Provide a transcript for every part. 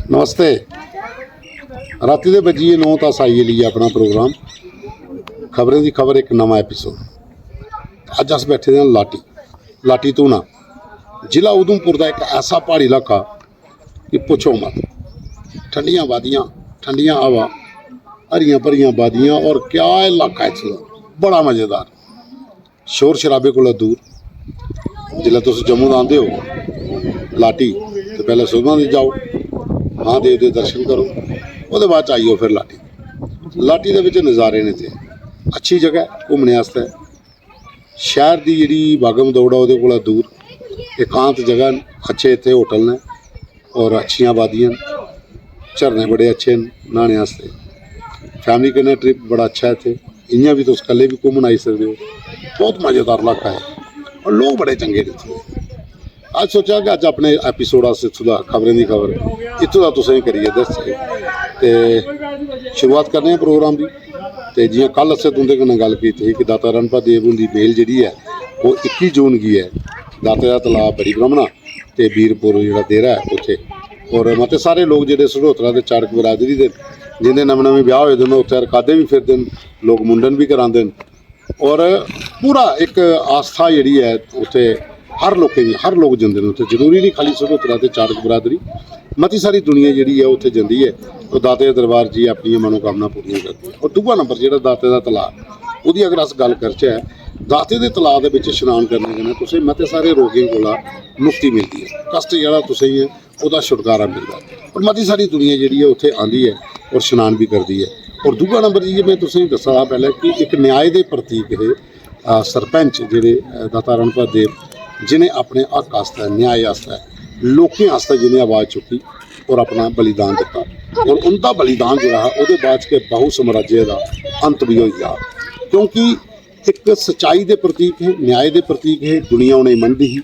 नमस्ते। राती दे बजिए 9 तास आई लिए अपना प्रोग्राम खबरें की खबर एक नवा एपीसोड। अज अस बैठे दे लाटी लाटी तूना जिला उधमपुर का एक ऐसा पहाड़ी इलाका कि पुछो मत। ठंडियां वादियां, ठंडियां हवा, हरियां भरियां वादियां और क्या इलाका है इसका, बड़ा मज़ेदार। शोर शराबे को दूर। जिला तुम जम्मू आते हो लाटी तो पहले सुरमा दे जाओ, महादेव के दर्शन करो, उसके बाद आइयो फिर लाटी। लाटी के नज़ारे ने थे अच्छी जगह घूमने वास्ते। शहर की जी भागम दौड़ है वो दूर एकांत जगह, अच्छे इतने होटल ने और अच्छियाँ वादियाँ, झरने बड़े अच्छे नहाने वास्ते। फैमिली कन्नै ट्रिप बड़ा अच्छा है इतने, इयां भी तुम कल्ले भी घूमन आई सकते हो। बहुत मज़ेदार इलाका है और लोग बड़े चंगे ने इत्थों। अज सोचा कि अज अपने एपीसोड इत्थों का खबरें की खबर इत्थों का तुसें करिए दस्सिए तो शुरुआत करने प्रोग्राम की। तो जियां कल असें तुंदे कन्नै गल की थी कि दाता रणपत देव उनकी बेल जी है वो 21 जून की है। दाते का तलाब बड़ी ब्रह्मणा तो बीरपुर जो डेरा है उत्थे, और मते सारे लोग जो सड़ोतरा के चाड़क बरादरी के जिन्हें नवे नवे ब्याह होए दिन उत्थे रकादे भी फिरते हैं, लोग मुंडन भी कराते हैं और पूरा एक आस्था जी है उत्थे। हर लोग जाते हैं उत्थे, जरूरी नहीं खाली सड़ोतरा ते चाड़क बरादरी, मती सारी दुनिया जी है उत्थे जाती है। तो दाते के दरबार जी अपनी मनोकामना पूरी करती है। और दूआ नंबर जो दाते का तलाब वो अगर अस गल करचे, दाते के तलाब के स्नान करने कन्नै तुसें मते सारे रोगियों को मुक्ति मिलती है, कष्ट जोड़ा तुसें है वह छुटकारा मिलता है। और मती सारी दुनिया जी है उत्थे आती है और स्नान भी करती है। और दूआ नंबर जी मैं तुसें दसा पहले कि एक न्याय के प्रतीक है सरपंच जेडे दाता रणपत देव, जिन्हें अपने हक आस्ते न्याय आस्ते लोगों आस्ते जिन्हें आवाज़ चुकी और अपना बलिदान दिता। और उनका बलिदान जो है वो बाद के बहु साम्राज्य का अंत भी हो गया, क्योंकि एक सच्चाई के प्रतीक है, न्याय के प्रतीक है। दुनिया उन्हें मनती ही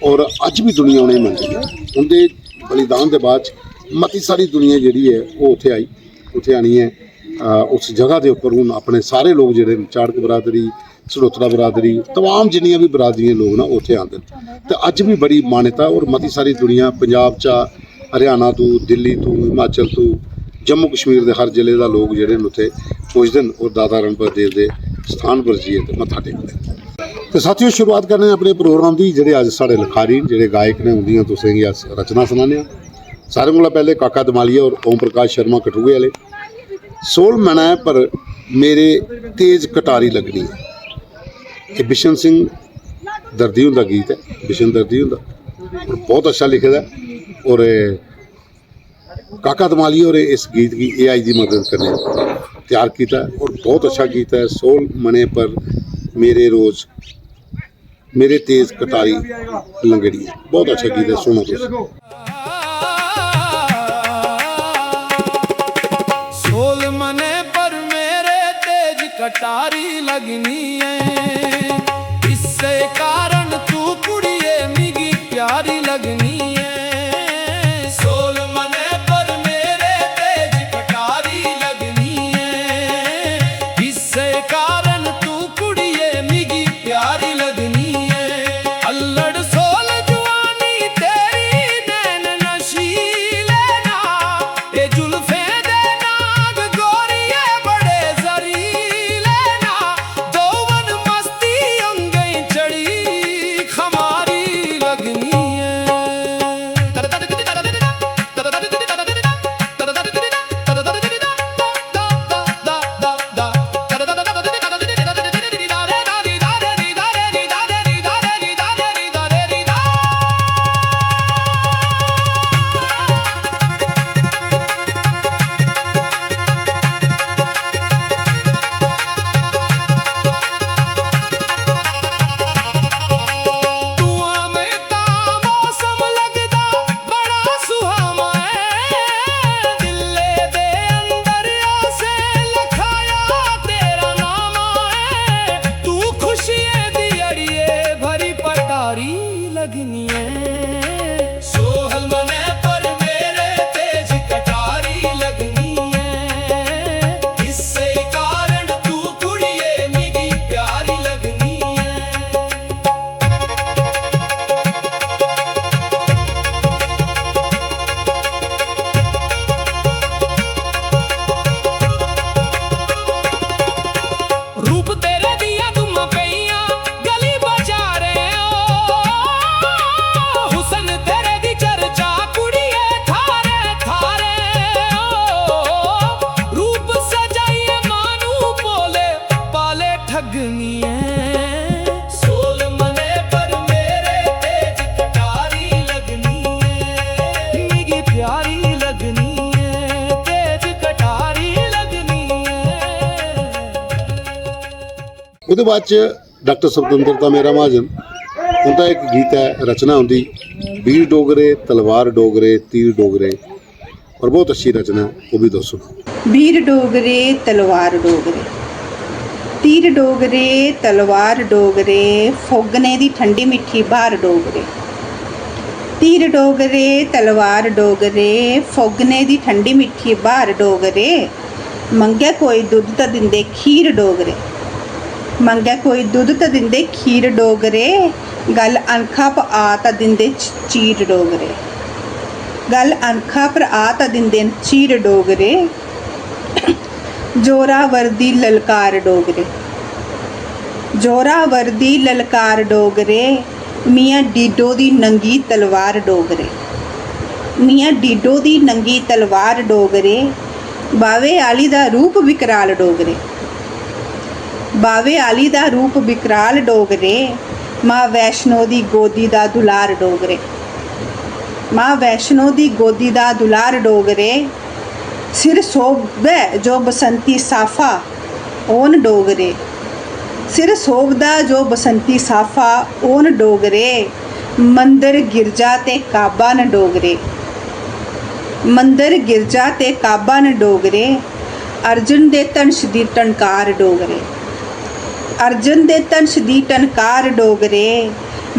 और अज भी दुनिया उन्हें मनती है। उनके बलिदान के बाद मती सारी दुनिया जी है वो उत्थे आई, उत्थे आनी है उस जगह के उपर। हूँ अपने सारे लोग जोड़े चाड़क बरादरी, सड़ोतरा बरादरी, तमाम जिन्नियां भी बरादरियां लोग ना उत्थे आते हैं। तो अज भी बड़ी मान्यता और मती सारी दुनिया पंजाब चा, हरियाणा तो, दिल्ली तो, हिमाचल तो, जम्मू कश्मीर के हर जिले का लोग जोड़े उत्थे पुजते हैं और दाता रणपत देव के स्थान पर जाइए तो मत्था टेकते हैं। तो साथियों शुरुआत करने अपने प्रोग्राम की। जोड़े अज साढ़े लिखारी जोड़े गायक ने उन्दियां तुसें अस रचना सुनाने। सारे को पहले काका दमालिया और ओम प्रकाश शर्मा कठुए वाले। सोल मना पर मेरे तेज कटारी लगनी है, ये बिशन सिंह दर्दी का गीत है, बिशन दर्दी का, और बहुत अच्छा लिखे दा। और काका दमालिया और इस गीत की AI की मदद करने तैयार किया और बहुत अच्छा गीत है। सोल मने पर मेरे रोज मेरे तेज कटारी लंगड़ी, बहुत अच्छा गीत है, सुनो तुम। सोल मने पर मेरे तेज कटारी लगनी है, इससे कारण तू कुड़िए मिगी प्यारी लगनी है। सोल मने पर मेरे तेज कटारी लगनी है, इससे कारण तू कुड़िए मिगी प्यारी लगनी है। अल्लड़ सोल जुआनी तेरी नैन नशीले ना, ए जुल्फे दे नाग गोरिये बड़े जरीले ना, दौवन ਉਹਦੇ ਬਾਅਦ 'ਚ ਡਾਕਟਰ ਸੁਖਵਿੰਦਰ ਮੇਰਾ महाजन उनका एक गीत है रचना उनकी वीर डोगरे तलवार डोगरे तीर डोगरे और बहुत अच्छी रचना है वो भी दो सुनो। वीर डोगरे तलवार डोगरे तीर डोगरे तलवार डोगरे फोगने दी ठंडी मिठी बार डोगरे तीर डोगरे तलवार डोगरे फोगने दी ठंडी मिठी बार डोगरे मंगे कोई दुध तां दिंदे खीर डोगरे मंगे कोई दुध तां दिंदे खीर डोगरे गल अनखा पर आ तां दिंदे चीर डोगरे गल अनखा पर आ तां दिंदे चीर डोगरे जोरावर दी ललकार डोगरे जोरावर दी ललकार डोगरे मियाँ डीडो दी नंगी तलवार डोगरे मियाँ डीडो दी नंगी तलवार डोगरे बावे आली दा रूप विकराल डोगरे बावे आली दा रूप विकराल डोगरे माँ वैष्णो दी गोदी दा दुलार डोगरे माँ वैष्णो दी गोदी दा दुलार डोगरे सिर सोभे जो बसंती साफा ओन डोगरे सिर सोभदा जो बसंती साफा ओन डोगरे मंदिर गिरजा ते काबा न डोगरे मंदिर गिरजा ते काबा न डोगरे अर्जुन दे धनश दी टनकार डोगरे अर्जुन दे धनश दी टनकार डोगरे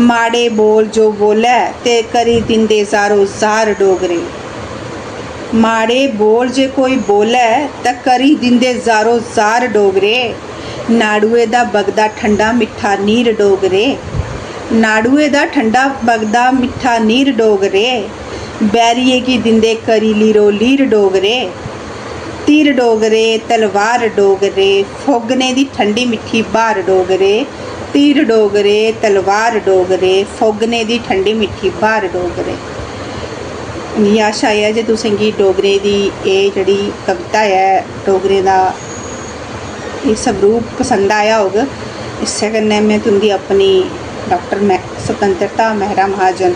माड़े बोल जो बोले ते करी दिंदे ज़ारो ज़ार डोगरे माड़े बोल जे कोई बोले ते करी दिंदे ज़ारो ज़ार डोगरे नाड़ुए दा बगदा ठंडा मिठा नीर डोगरे नाड़ुए दा ठंडा बगदा मिठा नीर डोगरे बैरिए की दिंदे करी लीरो लीर डोगरे तीर डोगरे तलवार डोगरे फोगने दी ठंडी मिठी बार डोगरे तीर डोगरे तलवार डोगरे फोगने दी ठंडी मिठी बार डोगरे। मिगी आशा है जे तुसें गी डोगरे दी एह् जेह्ड़ी कविता है डोगरे दा एह् स्वरूप पसंद आया होग। इस्सै कन्नै में तुंदी अपनी डॉक्टर स्वतंत्रता मेहरा महाजन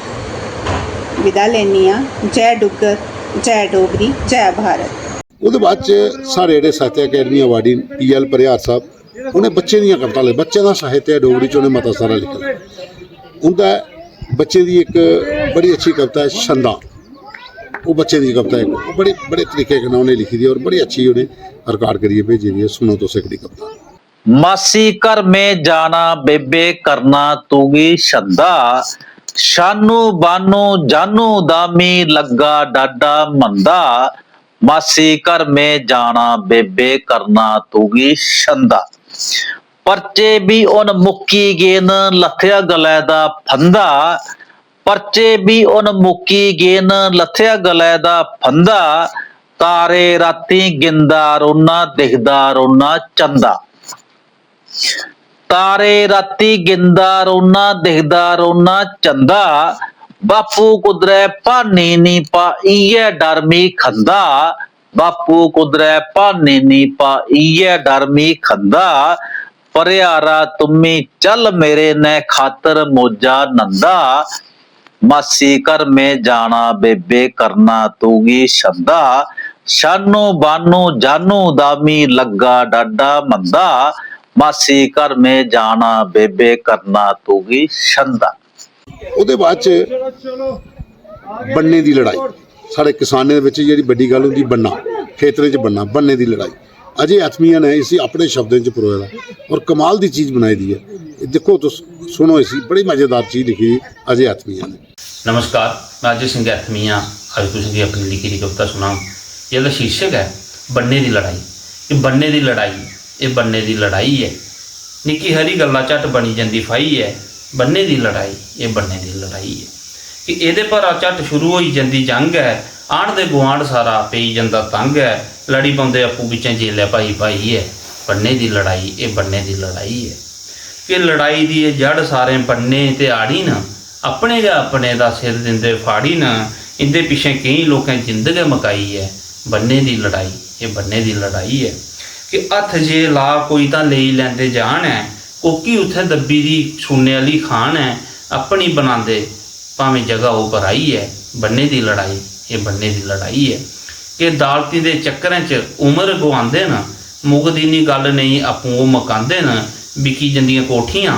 विदा लैनी आं। जय डुग्गर जय डोगरी जय भारत। ਉਹਦੇ ਬਾਅਦ 'ਚ ਸਾਡੇ ਜਿਹੜੇ ਸਾਹਿਤ ਅਕੈਡਮੀ ਅਵਾਰਡੀ PL ਪਰਿਆਰ ਸਾਹਿਬ ਉਹਨੇ ਬੱਚੇ ਦੀਆਂ ਕਵਿਤਾ ਲਈ ਬੱਚੇ ਦਾ ਸਾਹਿਤ ਹੈ ਡੋਗਰੀ 'ਚ ਉਹਨੇ ਮਤਾ ਸਾਰਾ ਲਿਖਿਆ। ਉਹਦਾ ਬੱਚੇ ਦੀ ਇੱਕ ਬੜੀ ਅੱਛੀ ਕਵਿਤਾ ਹੈ ਛੰਦਾ ਉਹ ਬੱਚੇ ਦੀ ਕਵਿਤਾ ਹੈ ਉਹ ਬੜੇ ਤਰੀਕੇ ਨਾਲ ਉਹਨੇ ਲਿਖੀ ਦੀ ਔਰ ਬੜੀ ਅੱਛੀ ਉਹਨੇ ਰਿਕਾਰਡ ਕਰੀਏ ਭੇਜੀ ਦੀ ਹੈ। ਸੁਣੋ ਤੁਸੀਂ ਕਿਹੜੀ ਕਵਿਤਾ। मासी घर में जाना बेबे करना तूगी छंदा शानू बानू जानू दामी लगा डाडा मंदा मासी घर में जाना बेबे करना तूगी छंदा परचे भी उन मुक्की गेन लथया गले दा फंदा परचे भी उन मुक्की गेन लथया गले दा फंदा तारे राती गिंदा रोना दिखदा रोना चंदा तारे राती गिंदा रोना दिखदा रोना चंदा बापू कुदरे भानी नी पा इये डरमी खंदा बापू कुदरे भानी नी पा इये डरमी खंदा परियारा तुम्मी चल मेरे ने खातर मोजा नंदा मासी घर में जाना बेबे करना तूगी छंदा शानू बानू जानू दामी लगा डाडा मंदा मासी घर में जाना बेबे करना तूगी छंदा। ਉਹਦੇ ਬਾਅਦ 'ਚ ਬੰਨੇ ਦੀ ਲੜਾਈ ਸਾਡੇ ਕਿਸਾਨਾਂ ਦੇ ਵਿੱਚ ਜਿਹੜੀ ਵੱਡੀ ਗੱਲ ਹੁੰਦੀ ਬੰਨਾ ਖੇਤਰੇ 'ਚ ਬੰਨੇ ਦੀ ਲੜਾਈ ਅਜੇ ਆਤਮੀਆਂ ਨੇ ਇਸੇ ਆਪਣੇ ਸ਼ਬਦਾਂ 'ਚ ਪਰੋਇਆ ਔਰ ਕਮਾਲ ਦੀ ਚੀਜ਼ ਬਣਾਈ ਦੀ ਹੈ। ਇਹ ਦੇਖੋ ਤੁਸੀਂ ਸੁਣੋ ਇसी ਬੜੀ ਮਜ਼ੇਦਾਰ ਚੀਜ਼ ਲਿਖੀ ਅਜੇ ਆਤਮੀਆਂ ਨੇ। नमस्कार, मैं अजय सिंह एथमिया अज तुझे अपनी लिखी कविता सुना। यह शीर्षक है बन्ने की लड़ाई। ये बन्ने की लड़ाई ये बन्ने की लड़ाई है निक्की हरी गल्ला झट बनी जाती फाई है बन्ने की लड़ाई ये बन्ने की लड़ाई है कि ये पर झट शुरू हो जाती जंग है आंढ दे गुआंढ सारा पई जाता तंग है लड़ी पाते आपू पिछे जेल है भाई भाई है बन्ने की लड़ाई ये बन्ने की लड़ाई है कि लड़ाई की जड़ सारे बन्ने ते आड़ी न अपने गा अपने दा सिर दिंदे फाड़ी न इंदे पिछे कई लोगों जिंदगी मकाई है बन्ने की लड़ाई ये बन्ने की लड़ाई है कि हथ जे ला कोई तो ले लैंदे जान है कोकी उत्थे दब्बी दी सुनने वाली खान है अपनी बनाते भावें जगह वो पराई है बन्ने की लड़ाई ये बन्ने की लड़ाई है कि अदालती के चक्करें च उम्र गवांदे न मुकदी नी गल नहीं आपू वो मकांदे न ਵਿਕੀ ਜਾਂਦੀਆਂ ਕੋਠੀਆਂ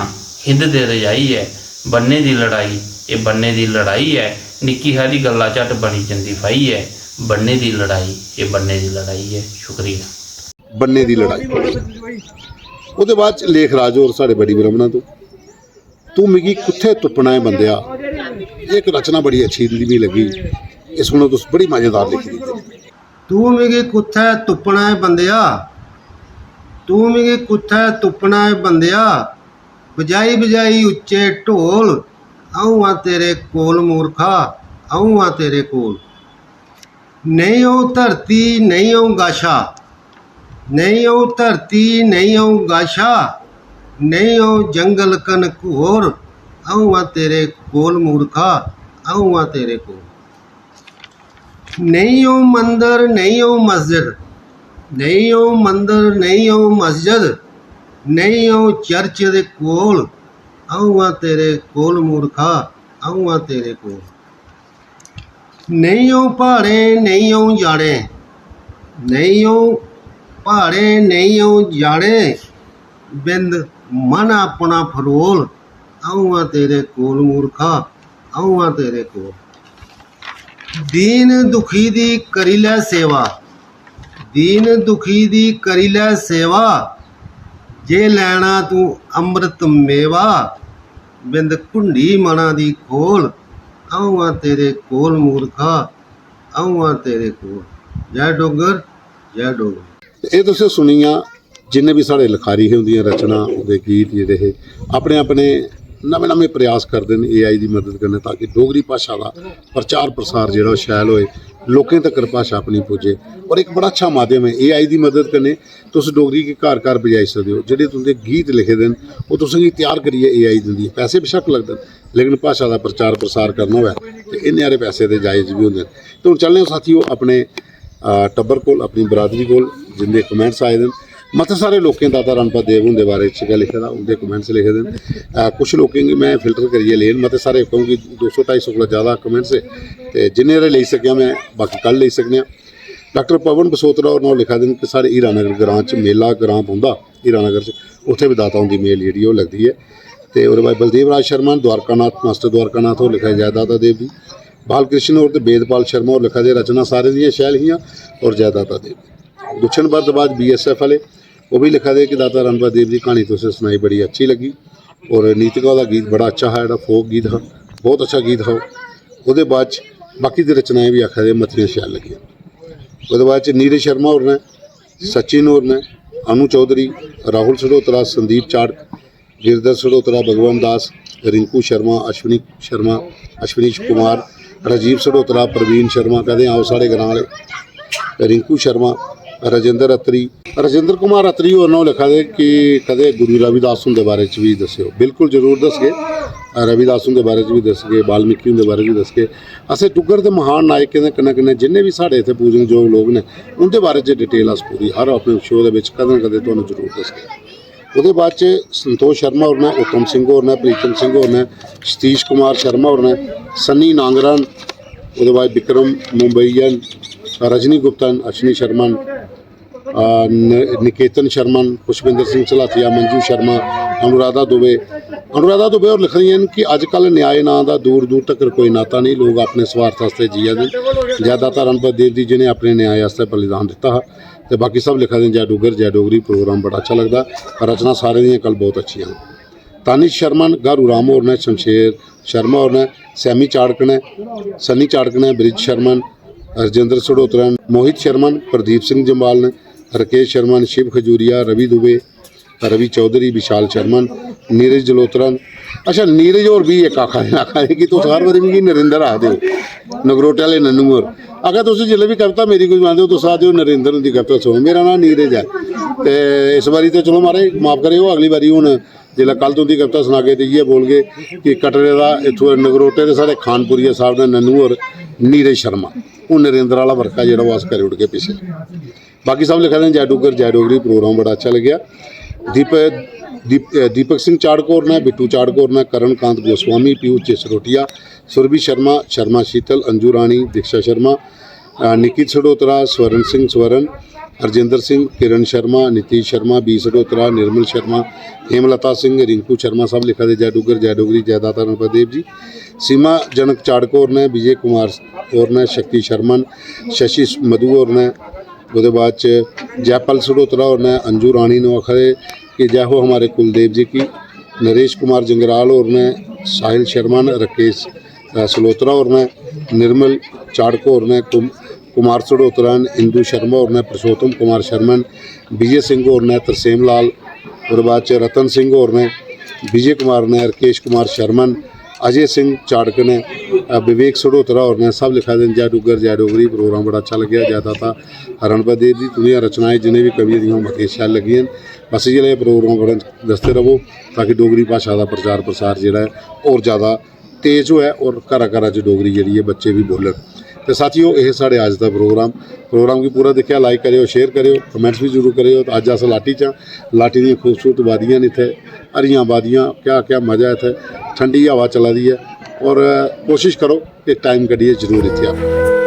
ਹਿੰਦ ਦੇ ਰਜਾਈ ਹੈ ਬੰਨੇ ਦੀ ਲੜਾਈ ਇਹ ਬੰਨੇ ਦੀ ਲੜਾਈ ਹੈ ਨਿੱਕੀ ਸਾਰੀ ਗੱਲਾਂ ਝੱਟ ਬਣੀ ਜਾਂਦੀ ਫਾਈ ਹੈ ਬੰਨੇ ਦੀ ਲੜਾਈ ਇਹ ਬੰਨੇ ਦੀ ਲੜਾਈ ਹੈ ਸ਼ੁਕਰੀਆ ਬੰਨੇ ਦੀ ਲੜਾਈ। ਉਹਦੇ ਬਾਅਦ 'ਚ ਲੇਖ ਰਾਜ ਹੋਰ ਸਾਡੇ ਬੜੀ ਬ੍ਰਹਮਣਾ ਤੋਂ ਤੂੰ ਮਿਗੀ ਕਿੱਥੇ ਤੁਪਣਾ ਹੈ ਬੰਦਿਆ। ਇਹ ਇੱਕ ਰਚਨਾ ਬੜੀ ਅੱਛੀ ਦੀ ਲੱਗੀ। ਇਸ ਨੂੰ ਤੁਸੀਂ ਬੜੀ ਮਜ਼ੇਦਾਰ ਲਿਖੀ ਦੀ। ਤੂੰ ਮਿਗੀ ਕੁੱਥੈ ਤੁਪਣਾ ਹੈ ਬੰਦਿਆ, ਤੂੰ ਮਿਗੀ ਕੁੱਥੈ ਤੁਪਣਾ ਹੈ ਬੰਦਿਆ, ਬਜਾਈ ਬਜਾਈ ਉੱਚੇ ਢੋਲ, ਆਉਂ ਆ ਤੇਰੇ ਕੋਲ ਮੂਰਖਾ, ਆਉਂ ਆ ਤੇਰੇ ਕੋਲ। ਨਹੀਂ ਉਹ ਧਰਤੀ ਨਹੀਂ ਉਹ ਗਾਸ਼ਾ, ਨਹੀਂ ਉਹ ਧਰਤੀ ਨਹੀਂ ਉਹ ਗਾਸ਼ਾ, ਨਹੀਂ ਉਹ ਜੰਗਲ ਕਨ ਘੋਰ, ਆਉਂ ਆ ਤੇਰੇ ਕੋਲ ਮੂਰਖਾ, ਆਉਂ ਆ ਤੇਰੇ ਕੋਲ। ਨਹੀਂ ਉਹ ਮੰਦਰ ਨਹੀਂ ਉਹ ਮਸਜਿਦ, ਨਹੀਂ ਉਹ ਮੰਦਰ ਨਹੀਂ ਉਹ ਮਸਜਿਦ, ਨਹੀਂ ਉਹ ਚਰਚ ਦੇ ਕੋਲ, ਆਉਂ ਆ ਤੇਰੇ ਕੋਲ ਮੂਰਖਾ, ਆਉਂ ਆ ਤੇਰੇ ਕੋਲ। ਨਹੀਂ ਉਹ ਪਹਾੜੇ ਨਹੀਂ ਉਹ ਜਾੜੇ, ਨਹੀਂ ਉਹ ਪਹਾੜੇ ਨਹੀਂ ਉਹ ਜਾੜੇ, ਬਿੰਦ ਮਨ ਆਪਣਾ ਫਰੋਲ, ਆਉਂ ਆ ਤੇਰੇ ਕੋਲ ਮੂਰਖਾ, ਆਉਂ ਆ ਤੇਰੇ ਕੋਲ। ਦੀਨ ਦੁਖੀ ਦੀ ਕਰੀ ਲੈ ਸੇਵਾ, ਦੀਨ ਦੁਖੀ ਦੀ ਕਰੀ ਲੈ ਸੇਵਾ, ਜੇ ਲੈਣਾ ਤੂੰ ਅੰਮ੍ਰਿਤ ਮੇਵਾ, ਬਿੰਦ ਕੁੰਡੀ ਮਨਾਂ ਦੀ ਖੋਲ, ਆਉਂ ਆ ਤੇਰੇ ਕੋਲ ਮੂਰਖਾ, ਆਉਂ ਆ ਤੇਰੇ ਕੋਲ। ਜੈ ਡੋਗਰ ਜੈ ਡੋਗਰ। ਇਹ ਤੁਸੀਂ ਸੁਣੀਆਂ ਜਿੰਨੇ ਵੀ ਸਾਡੇ ਲਿਖਾਰੀ ਹੁੰਦੀਆਂ ਰਚਨਾ ਉਹਦੇ ਗੀਤ ਜਿਹੜੇ ਇਹ ਆਪਣੇ ਆਪਣੇ ਨਵੇਂ ਪ੍ਰयास ਕਰਦੇ ਨੇ AI ਦੀ ਮਦਦ ਕਰਨੇ ਤਾਂ ਕਿ ਡੋਗਰੀ ਭਾਸ਼ਾ ਦਾ ਪ੍ਰਚਾਰ ਪ੍ਰਸਾਰ ਜਿਹੜਾ ਉਹ ਸ਼ੈਲ ਹੋਏ ਲੋਕਾਂ तक भाषा अपनी पुजे। और एक बड़ा अच्छा माध्यम है AI की मदद करने तुस डोगरी के घर घर बजाई सकते हो। जेह्ड़े तुंदे गीत लिखे दे वो तुसेंगी तैयार करिए AI दिंदी है। पैसे बेशक लगदे लेकिन भाषा का प्रचार प्रसार करना होवे ते इन्ने हारे पैसे ते जायज़ भी होंदे। तो हुण चलने साथियों अपने टब्बर कोल अपनी बरादरी कोल जिंदे कमेंट्स आए दे मते सारे लोकें दाता रणपत देव हुंदे बारे च लिखे दा उनके कमेंट्स लिखे दे। कुछ लोकें गी मैं फिल्टर करिए लेन मते सारे क्योंकि 200-250 कोला ज़्यादा कमेंट्स है ते जिन्ने हारे लेई सकेआ मैं बाकी कल लेई सकने। डॉक्टर पवन बसोत्रा और नाल लिखा देन कि साढ़े हीरानगर ग्रां च मेला ग्रां पौंदा हीरानगर च उत्थे भी दाताओं की मेल जेह्ड़ी ओह लगदी है। ते ओहदे बाद बलदेव राज शर्मा द्वारकानाथ मास्टर द्वारकानाथ होर लिखा जय दाता देव जी। बालकृष्ण और बेदपाल शर्मा और लिखा दे रचना सारे दियां शैल हियां और जय दाता देव। गुच्छन भारद्वाज BSF वाले वो भी लिखा दे कि दाता रणपत देव जी कहानी तुसें सुनाई बड़ी अच्छी लगी और नीतिका का गीत बड़ा अच्छा है। फोक गीत है बहुत अच्छा गीत है। वो बाद बाकी दी रचनाएं भी आखा दे मतियां शैल लगी। वो बाद नीरज शर्मा और ने सचिन और ने अनु चौधरी राहुल सडोत्रा संदीप चाड़क गिरधर सडोत्रा भगवान दास रिंकू शर्मा अश्विनी शर्मा अश्विनीश कुमार राजीव सडोत्रा प्रवीण शर्मा कहते आओ साढ़े ग्रां वाले रिंकू शर्मा राजेंद्र कुमार अत्री और नाल लिखा दे कि कदे गुरु रविदास उनके बारे च भी दस्यो। बिल्कुल जरूर दसगे रविदास उनके बारे च भी दसगे वाल्मीकि उनके बारे च भी दसगे। असें डुग्गर के महान नायकें दे कन्नै कन्नै जिन्ने भी साढ़े इत्थे पूजनयोग लोग ने उनके बारे च डिटेल अस पूरी हर अपने शो दे विच कदें ना कदें तुहानूं जरूर दसगे। उसदे बाद च संतोष शर्मा और ने उत्तम सिंह और ने प्रीतम सिंह और ने सतीश कुमार शर्मा और ने सन्नी नांगरन उसदे बाद विक्रम मुंबईयन रजनी गुप्तन अश्विनी शर्मन निकेतन शर्मन पुष्पिंदर सिंह सलाथिया मंजू शर्मा अनुराधा दुबे और लिख रही हैं कि अजकल न्याय नां दा दूर दूर तक कोई नाता नहीं। लोग अपने स्वार्थ वास्ते जिया दे। जय दाता रणपत देव जी जिन्हें अपने न्याय वास्ते बलिदान दिता है। तो बाकी सब लिखा दें जय डुग्गर जय डोगरी प्रोग्राम बड़ा अच्छा लगता। रचना सारे दियां कल बहुत अच्छी हैं। तानिश शर्मन गारू राम और ने शमशेर शर्मा और ने सैमी चाड़क ने सन्नी चाड़क ने ब्रिज शर्मन राजेंद्र सडोत्रा मोहित शर्मन प्रदीप सिंह जम्वाल ने राकेश शर्मन शिव खजूरिया रवि दुबे रवि चौधरी विशाल शर्मन नीरज जलोत्रन। अच्छा नीरज और भी एक आखा है कि तुस हर बारी मिगी नरेंद्र आखदे हो नगरोटे वाले नन्नू होर अगर तुस जिसलै भी कविता मेरी कोई सुनांदे हो तुस आखदे हो नरेंद्र हुंदी कविता सुनो। मेरा नाम नीरज है ते इस बारी तो चलो महाराज माफ करेओ अगली बारी हुण जिसलै कल तुंदी कविता सुनागे तो इ'यै बोलगे कि कटरे दा इत्थों नगरोटे दे साढ़े खानपुरिया साहब ने नन्नू होर नीरज शर्मा हूँ नरेंद्र वाला वर्का जो अस करी उड़ के पिछले। बाकी सब लिखा दें जय डुग्गर जय डोगरी प्रोग्राम बड़ा अच्छा लग्या। दीपक सिंह चाड़कोर ने बिट्टू चाड़कोर ने करणकांत गोस्वामी पीयूष जसरोटिया सुरभि शर्मा शर्मा शीतल अंजू रानी दीक्षा शर्मा निकित सडोत्रा स्वरण सिंह स्वरण हरजिंदर सिंह, किरण शर्मा, नीतीश शर्मा, बी सडोत्रा, निर्मल शर्मा, हेमलता सिंह, रिंकू शर्मा सब लिखा दे जय डुगर जय डोगरी जय दाता रणपत देव जी। सीमा जनक चाड़क होर ने, विजय कुमार होर ने, शक्ति शर्मन, शशि मधु होर ने, उसके बाद जयपाल सडोत्रा होर ने, अंजू रानी ने आखिर कि जय हो हमारे कुलदेव जी की। नरेश कुमार जंगराल होर ने, साहिल शर्मा ने, राकेश सलोत्रा होर ने, निर्मल चाड़क होर ने, कुमार सडोत्रा ने, इंदू शर्मा होर ने, पुरुषोत्तम कुमार शर्मन, विजय सिंह होर ने, तरसेम लाल, और बाद रतन सिंह होर ने, विजय कुमार ने, राकेश कुमार शर्मन, अजय सिंह चाड़क ने, विवेक सडोत्रा होर ने सब लिखा दें जय डुगर जय डोगरी। प्रोग्राम बड़ा अच्छा लग्या। जय दाता रणपत देव जी। तुंदियां रचनाएं जिन्हें भी कवियां दी मतियां शैल लगियां। बस इयै प्रोग्राम बड़ा दसते रवो ताकि डोगरी भाशा का प्रचार प्रसार जिहड़ा है होर ज़्यादा तेज़ होए और घर घर च डोगरी जिहड़ी है बच्चे भी बोलन। तो साथियों यह साढ़े अज का प्रोग्राम की पूरा देखिया लाइक करियो शेयर करियो कमेंट्स भी जरूर करियो। तो अज अस लाटी च लाटी दी खूबसूरत वादियां ने इत्थे हरियां वादियां क्या क्या मज़ा है इत्थे ठंडी हवा चला दी है और कोशिश करो कि टाइम कड्ढिए जरूर इत्थे आओ।